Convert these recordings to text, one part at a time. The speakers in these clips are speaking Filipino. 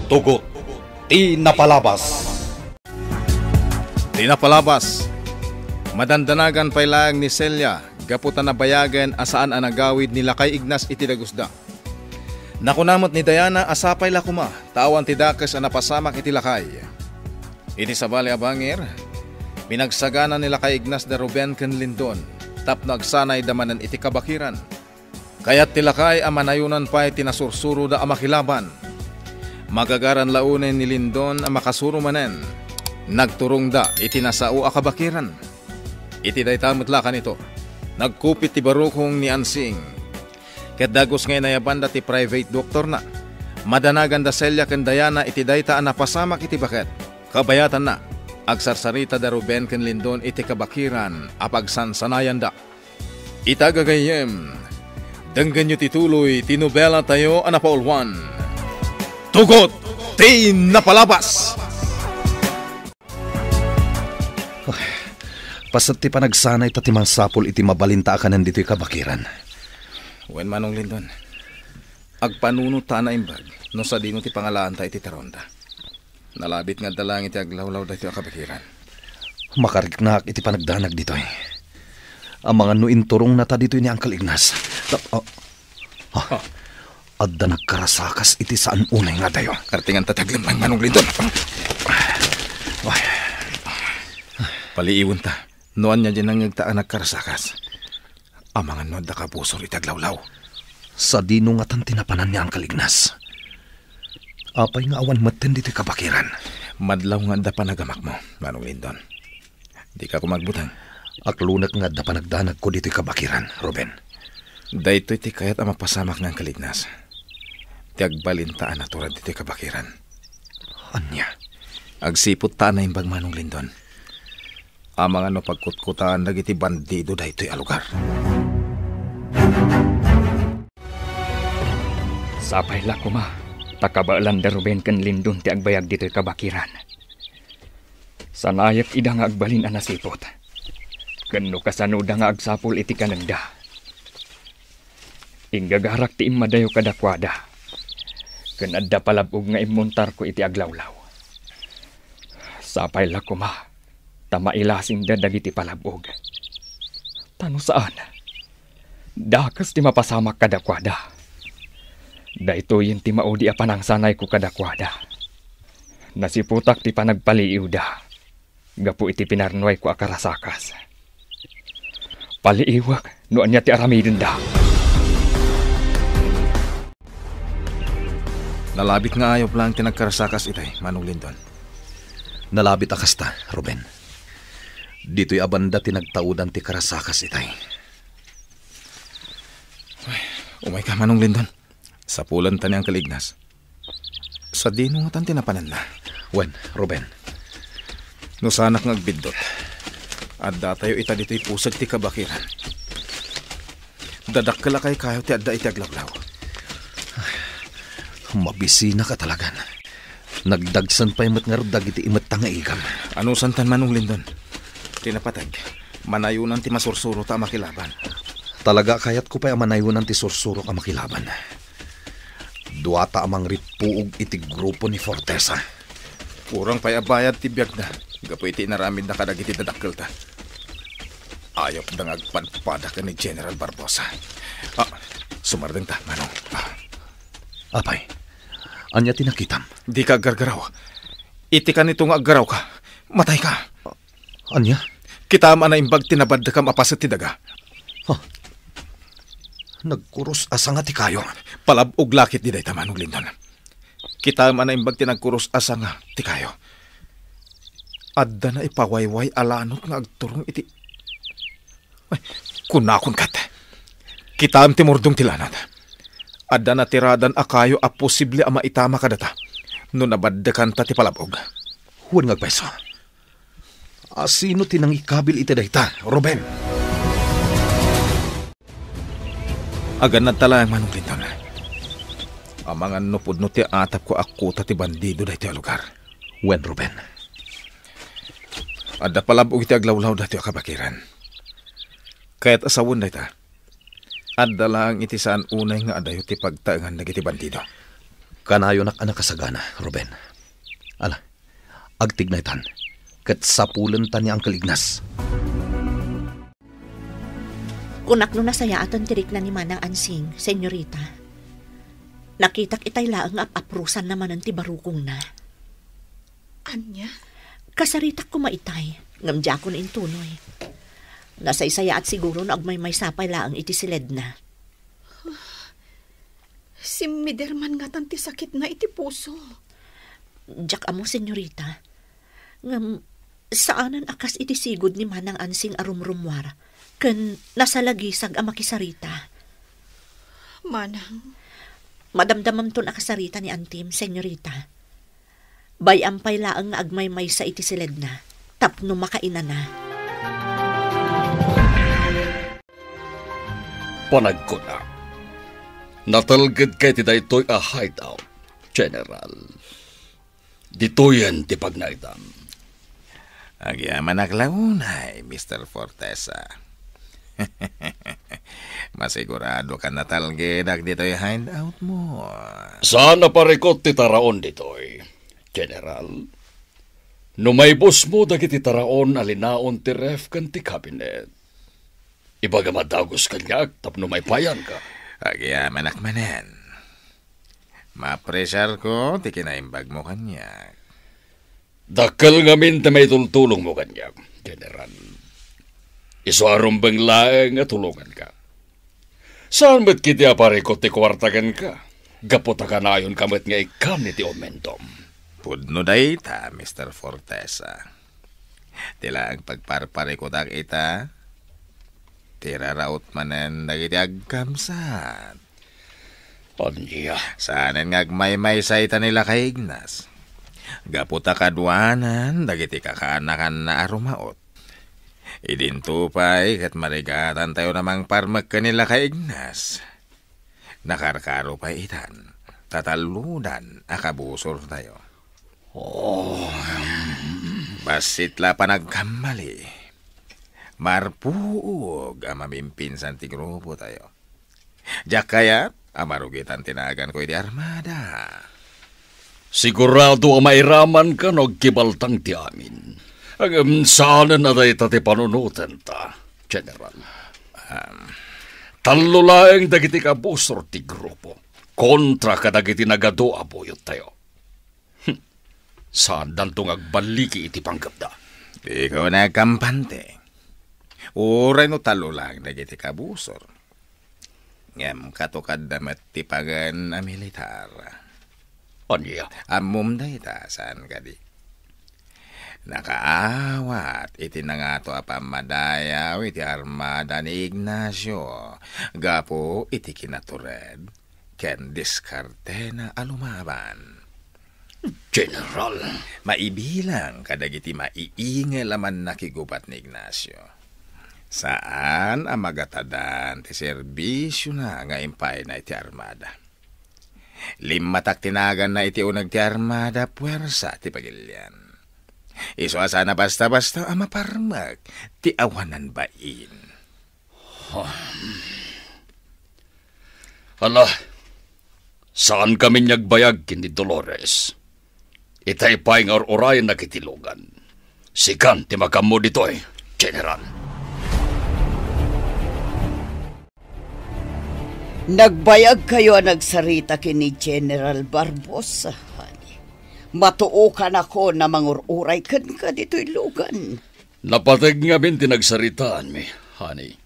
Tugot, tinapalabas. Tinapalabas. Madandanagan pailang ni Celia, gaputan na bayagan asaan ang nagawid nila kay Ignas itidagusda. Nakunamot ni Diana asapay lakuma, tawan tidakas ang napasamak itilakay. Iti sa bali abangir, binagsagana nila kay Ignas da Ruben ken Lindon, tapno agsanay damanan iti kabakiran. Kaya't tilakay ang manayunan pa tinasursuro da amakilaban. Magagaran launen ni Lindon ang makasuro manen. Nagturong da iti nasao a kabakiran. Iti daytamot lakan ito. Nagkupit ti barukong ni Ansing. Ket dagos ngay nayaban da ti private doctor na. Madanagan da Celia ken Diana iti dayta ang napasamak iti baket. Kabayatan na. Agsarsarita da Ruben ken Lindon iti kabakiran apagsansanayan da. Itagagayem. Denggan nyo tituloy tinobela tayo anapaulwan. Tugot, tinapalabas! Pasat ti panagsanay ta ti mangsapol iti mabalinta ka nandito'y kabakiran. Wen Manong Lindon, agpanuno ta na imbag no sa dino ti pangalaan ta iti taronda. Nalabit nga dalang iti aglawlaw dati ang kabakiran. Makariknak iti panagdanag dito'y. Ang mga nuinturong na ta dito'y ni Uncle Ignas. Adda nagkarasakas iti saan unay nga dayo. Kartingan tataglim ang Manong Lindon. Paliiwan ta. Noan niya dyan ang nagtaan nagkarasakas. Ang mga nood na kabusor itaglawlaw. Sa dino nga tan tinapanan niya ang Kalignas. Apay nga awan matin dito kabakiran. Madlaw nga da panagamak mo, Manong Lindon. Di ka kumagbutang. Aklunak nga da panagdanag ko dito kabakiran, Ruben. Dahito iti kayat ang mapasamak ng Kalignas. Tiagbalintaan na turad dito kabakiran. Anya? Agsipot ta na imbag Manong Lindon. Ang mga no pagkutkutaan nagiti bandido dahito'y alugar. Sapay la kuma, takabaalan da Ruben ken Lindon ti agbayag dito'y kabakiran. Sanayat ida nga agbalin ang nasipot. Kano kasanuda nga agsapol iti kananda. Ingagarak ti imadayo kadakwada. Ken adda palabog nga imuntar ko iti aglawlaw. Sapay la kuma, tamailasing da dagiti palabog. Tano saan? Dakas ti mapasamak kadakwada. Dahito yin ti maudi a panangsanay ko kadakwada. Nasiputak ti panagpaliiw da. Gapu iti pinarnoy ko akarasakas. Paliiwak noan niya ti aramidin da. Nalabit nga ayaw lang tinagkarasakas itay, Manong Lindon. Nalabit akasta, Ruben. Dito'y abanda tinagtaudan ti karasakas itay. Umay ka, Manong Lindon. Sa pulan ta niyang Kalignas. Sa dino nga tan tinapanan na. Wen, Ruben. No sanak nga agbidot. Adda tayo ita dito'y pusag ti kabakiran. Dadak kay kayo ti adda iti aglawlaw. Mabisina ka talagan. Nagdagsan pa imat nga rudag iti imat tanga igam. Ano santan Manong Lindon? Tinapatag. Manayunan ti masursuro ta makilaban. Talaga kayat ko pa manayunan ti sursuro ka makilaban. Duata amang ripuog iti grupo ni Fortesa. Kurang payabayad ti biyag na. Gapo iti naramid na kadag iti dadakkel ta. Ayop dang agpadpada ka ni General Barbosa. Sumardeng ta, Manong. Apay, anya tinakitam? Di ka gargaraw. Iti ka nitong aggaraw ka. Matay ka. Anya? Kita na imbag tinabad ka mapasat ti daga. Nagkurus asa nga ti kayo. Palabog lakit di day Manong Lindon. Kita na imbag tinagkurus asa nga ti kayo. Adda na ipawayway alanot nga agturong iti. Ay, kunakon kat. Kita am timurdong tilanat. Adda na tiradan akayo a posible a maitama kadata. No nabaddakan ta ti palabog. Huwag ngagpaiso. Sino tinang ikabil iti dayta, Ruben? Agan na talayang Manong Lindon. Ang mga nupod no ti atap ko ako ti bandido dahi ti lugar. Wen, Ruben? Adda palabog iti aglawlaw dati kabakiran. Kaya't asawon dahi ta. Adda lang iti saan unay nga adayo ti pagtaangan nagiti bandido. Kanayo nak anak kasagana, Ruben. Ala, agtignay tan. Kat sapulan tan niya ang kalignas. Kunak no nasaya aton tirik na ni Manang Ansing, senyorita. Nakitak itay laang aprusan naman ang tibarukong na. Anya? Kasaritak ko maitay, ngamdya ko na intunoy. Nasaysaya at siguro na agmay sapay laang iti siled na. Si Miderman nga tanti sakit na iti puso. Diyak amo, senyorita. Ngam, saanan akas iti sigod ni Manang Ansing arumrumwar, ken nasalagisag ang makisarita. Manang? Madamdamam ton akasarita ni Antim, senyorita. Bayampay laang nga agmay sa iti siled na, tapno makaina na. Panagko na. Natalgad kay ti daytoy a hideout, General. Dito yan ti pagnaitan. Agyaman aglaunay, Mr. Fortesa. Masigurado ka natalgad ag dito'y hideout mo. Saan na parikot ti taraon dito'y, General? Numaybos mo dagiti taraon alinaon ti ref kan ti cabinet. Ibaga madagos kanyak tapno may payan ka. Agyaman akmanen. Mapresyar ko, ti kinaimbag mo kanyak. Dakal ngamin ta may tultulong mo kanyak, General. Isuarong bang laeng at tulungan ka. Saan ba't kiti aparikot ti kwartagan ka? Gapota ka na ayon kamit nga ikam ni ti omentom. Pudno day ta, Mr. Fortesa. Tila ang pagparparikot ang ita, tiraraot manen dagiti agkamsat. Anya? Saanen ngagmay sa ita nila kay Ignas. Gaputa kadwanan, dagiti kakanakan na arumaot. Idintupay kat marigatan tayo namang parmag kanila kay Ignas. Nakarkaro pa itan, tataludan, akabusor tayo. Basitla pa nagkamali. Marpuog ang mamimpinsan ti grupo tayo. Diyak kaya, amarugitan tinagan ko iti armada. Sigurado mairaman ka no gibaltang ti amin. Ang saan na tayo ti panunutan ta, General. Talulaeng dagiti kabusor ti grupo. Kontra ka dagiti nagado aboyot tayo. Saan dantong agbaliki iti panggapda? Ikaw na kampante. Uray no talulang dagiti kabusor. Ngem katukad damat ti pagan a militar. Anya? Amum da ita saan kadi. Nakaawat iti nangato a pamadayaw iti armada ni Ignacio. Gapo iti kinatured ken diskarte na alumaban. General, maibilang kadagiti maiingal laman nakigubat ni Ignacio. Saan ang magatadan ti serbisyo na nga impay na iti armada. Limatak tinagan na iti unag ti armada puwersa ti pagilyan. Iso asana basta-basta ang maparmag ti awanan bain. Ala, saan kami nyagbayag kini Dolores? Itay paing or-orayan na kitilugan. Sikan ti makamo dito General. Nagbayag kayo nagsarita kini General Barbosa, honey. Matuokan ako na mangururay kan ka dito'y lugan. Napatag nga bin tinagsaritaan mi, honey.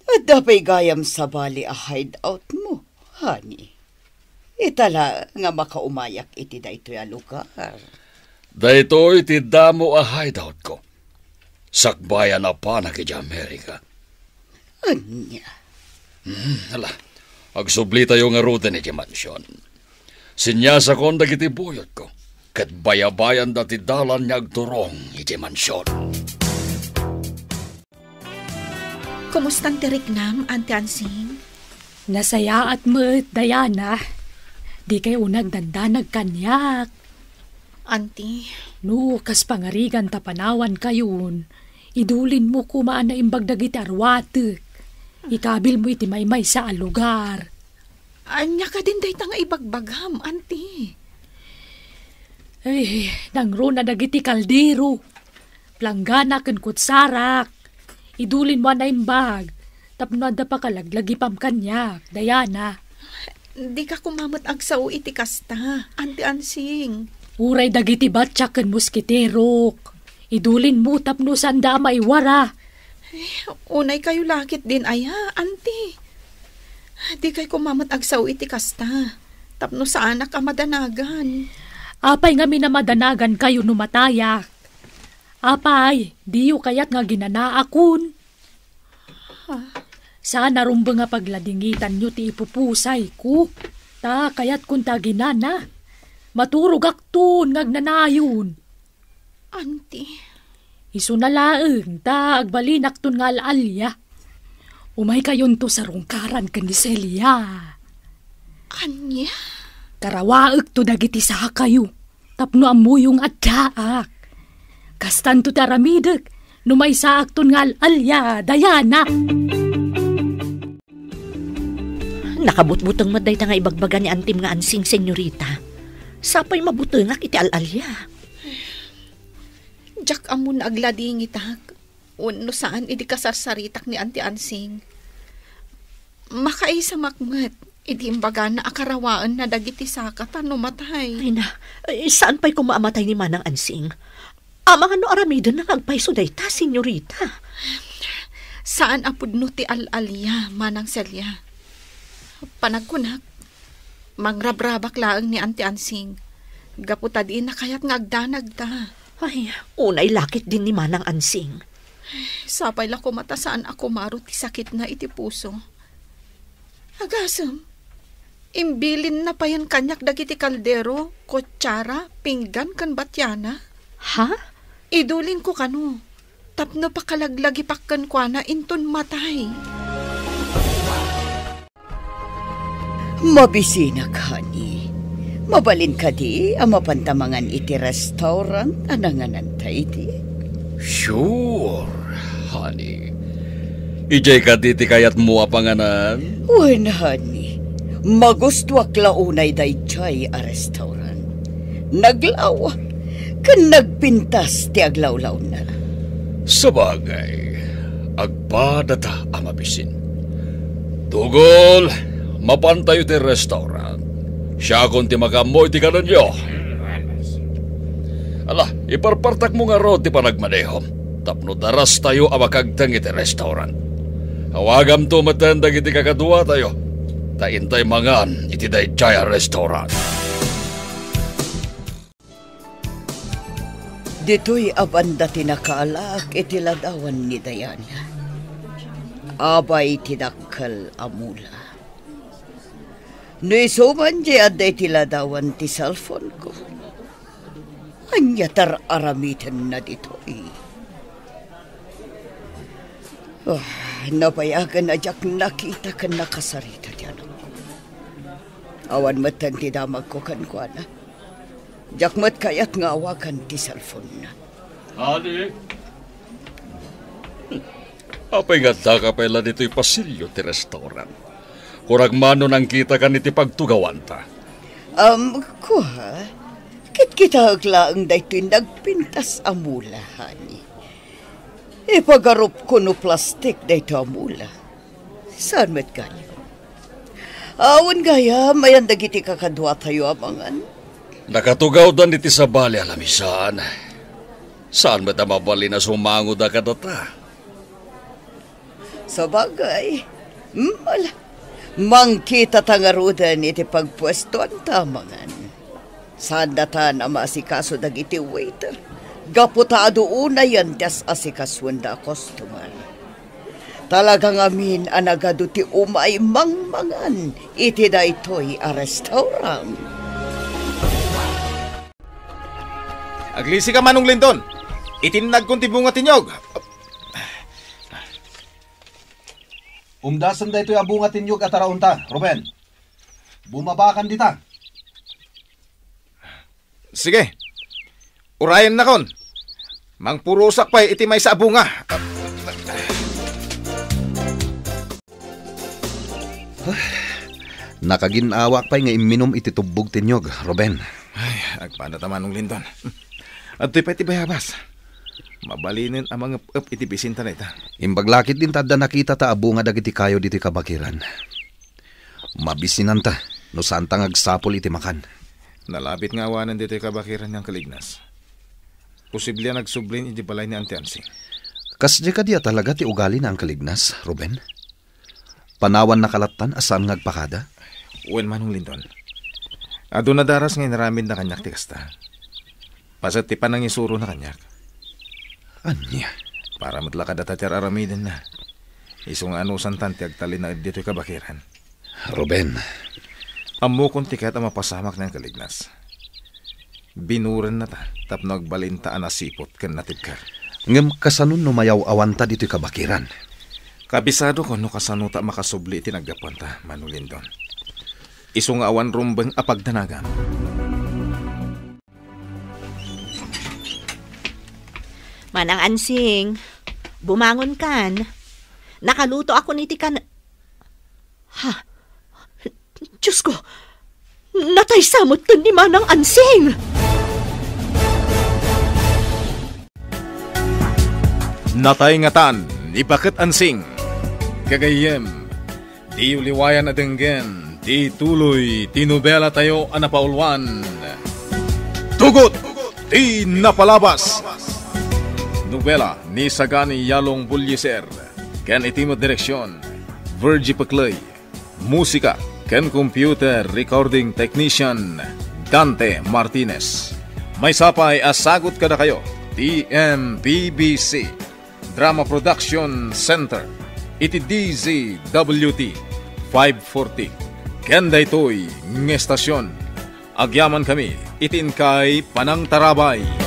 At dapay gayam sa bali a hideout mo, honey. Itala nga makaumayak iti daytoy a lugar. Daytoy iti damo a hideout ko. Sakbayan na pa na kiti Amerika. Anya? Hala, agsubli tayo nga ruta ni ti mansyon. Sinyasa kon dagiti buyot ko. Kat bayabayan dati dalan niya agturong iti mansyon. Kumustang tiriknam, Auntie Ansing? Nasaya at mo't, Diana. Di kayo nagdandanag kanyak. Auntie? No, kas pangarigan tapanawan kayon. Idulin mo kumaan na imbagdag iti arwatek. Ikabil mo iti maymay sa lugar. Anya ka din day nga ibagbagam, auntie. Ay, nangro na dagiti kaldero. Planggana ken kutsarak. Idulin mo na imbag. Tapno da pa kalaglagi pam kanyak, Diana. Di ka kumamot agsaw iti kasta, Auntie Ansing. Uray dagiti batsak ken muskiterok. Idulin mo tapno sanda maiwara. Unay kayo lakit din aya, auntie. Di kay kumamot agsaw iti kasta. Tapno sa anak ka madanagan. Apay nga minamadanagan kayo numatayak. Apay, diyo kayat nga ginanaakon. Sana rumba nga pagladingitan nyo ti ipupusay ko. Ta kayat kun ta ginana. Maturog akton ngagnanayon. Auntie. Isu na laeng ta agbalinak ton nga alya. Umay kayon to sa rungkaran ken ni Celia. Anya? Karawaeg to dagiti sa kayo. Tapno amuyong addaak. Kastan to taramidek. Numay saak ton nga alya, Diana. Nakabutbutang maday ta nga ibagbaga ni Antim nga Ansing, senyorita. Sapay mabutengak iti alalya. Jak amon aglading itag. Uno saan idi kasarsaritak ni Auntie Ansing. Makaisa makmet. Idi imbaga na akarawaan na dagiti sakata no matay. Ay na, saan pa'y kumaamatay ni Manang Ansing? Amang ano aramidan na nagpaiso dayta, senyorita. Saan apud no ti alalya, Manang Celia? Panagkunak, mangrabrabak laang ni Auntie Ansing. Gaputadin na kaya't ngagdanag ta. Ay, unay lakit din ni Manang Ansing. Sapay la ko mata saan ako marot ti sakit na iti puso. Agasam, imbilin na pa yan kanyak dagiti kaldero, kutsara, pinggan kan batyana. Ha? Idulin ko kano. Tapno pa kalaglagi pakkan kwa na inton matay. Mabisina ka ni. Mabalin ka di ang mapantamangan iti restaurant ananganantay di. Sure, honey. Ijay ka diti kayat mo apanganan? Wen, honey. Magustuak launay day chay a restaurant. Naglaw. Kan nagpintas ti aglawlaw na. Sabagay, agpadata ang mabisin. Tugol, mapantayo ti restaurant. Siya kung ti magamoy ti kanan nyo. Ala, iparpartak mo nga ro ti panagmanehom. Tapno daras tayo amakagtang iti restaurant. Hawagam to matandag iti kakadua tayo. Taintay mangan iti dayjaya restaurant. Dito'y abanda tinakaalak iti ladawan ni Diana. Abay tinakal amula. No isuman di aday ti ladawan ti cellphone ko. Anya tar aramitan na dito'y. Napayagan na jak nakita kan nakasarita ti anak ko. Awan matan ti damag ko kan kwa na. Jak mat kayat nga awakan ti cellphone na. Honey? Apay nga ka pala dito'y pasilyo ti restaurant. Kurag mano nang kita kan iti pagtugawan ta. Kuha, kita aglaang dayto'y nagpintas amula, honey. Ipagarup ko no plastik dayto amula. Saan met ganyo? Awan gaya, mayan dagiti kakadwa tayo amangan. Nakatugaw dan iti sa bali alamisan. Saan met mabali na sumango da kadata? Sa bagay, mala. Mangkita tangarudan iti pagpwesto ang tamangan. Saan data na maasikaso dagiti waiter. Gaputado una yan das asikaswanda customer. Talagang amin anagado ti umay mangmangan iti daytoy a restaurant. Aglisi ka Manong Lindon. Itinag kong tibunga tinyog. Umdasan da ito'y abunga tinyog at araunta, Ruben. Bumabakan dita. Sige. Urayan na kon. Mangpurusak pa'y iti may sa abunga. Nakaginawa pa'y nga iminom iti tubog tinyog, Ruben. Ay, agpanataman ng Lindon. At to'y pa'y bayabas. Mabalinin ang mga iti bisinta na ita. Imbaglakit din tada nakita ta abo nga dagiti kayo diti kabakiran. Mabisinan ta, no saan ta ngagsapol iti makan. Nalapit nga awanan dito kabakiran ng Kalignas. Posible nagsublin iti balay ni Auntie Ansing. Kasdi ka diya talaga ti ugali na ang Kalignas, Ruben? Panawan na kalatan asaan ngagpakada? Uwan manong Lindon. Ado na daras ngayon naramid na kanyak ti kasta. Pasat ti panang isuro na kanyak. Anya? Para matlakad at atyar aramidin na. Isong anusan tanti agtali na dito kabakiran. Ruben. Amo kong tikat ang mapasamak ng Kalignas. Binuran na ta, tapno agbalinta anasipot kan natib ka. Ngem kasanun no mayaw awanta dito kabakiran. Kabisado ko no kasano ta makasubli tinaggapuan ta, Manulindon. Isong awan rumbeng apagdanagan. Manang Ansing, bumangon kan. Nakaluto ako niti kan... Ha? Diyos ko, natay samot kan ni Manang Ansing! Natay ngatan, ni Bakit Ansing. Kagayem, di uliwayan adenggen, di tuloy, tinubela tayo anapaulwan. Tugot, di napalabas. Nobela ni Sagani Yalong Bulyeser, ken itimo direksyon, Virgie Paclay. Musika, ken computer recording technician, Dante Martinez. May sapay asagot kada kayo, TMPBC, Drama Production Center, iti DZWT 540. Ken daytoy ng estasyon. Agyaman kami, itin kay Panang Tarabay.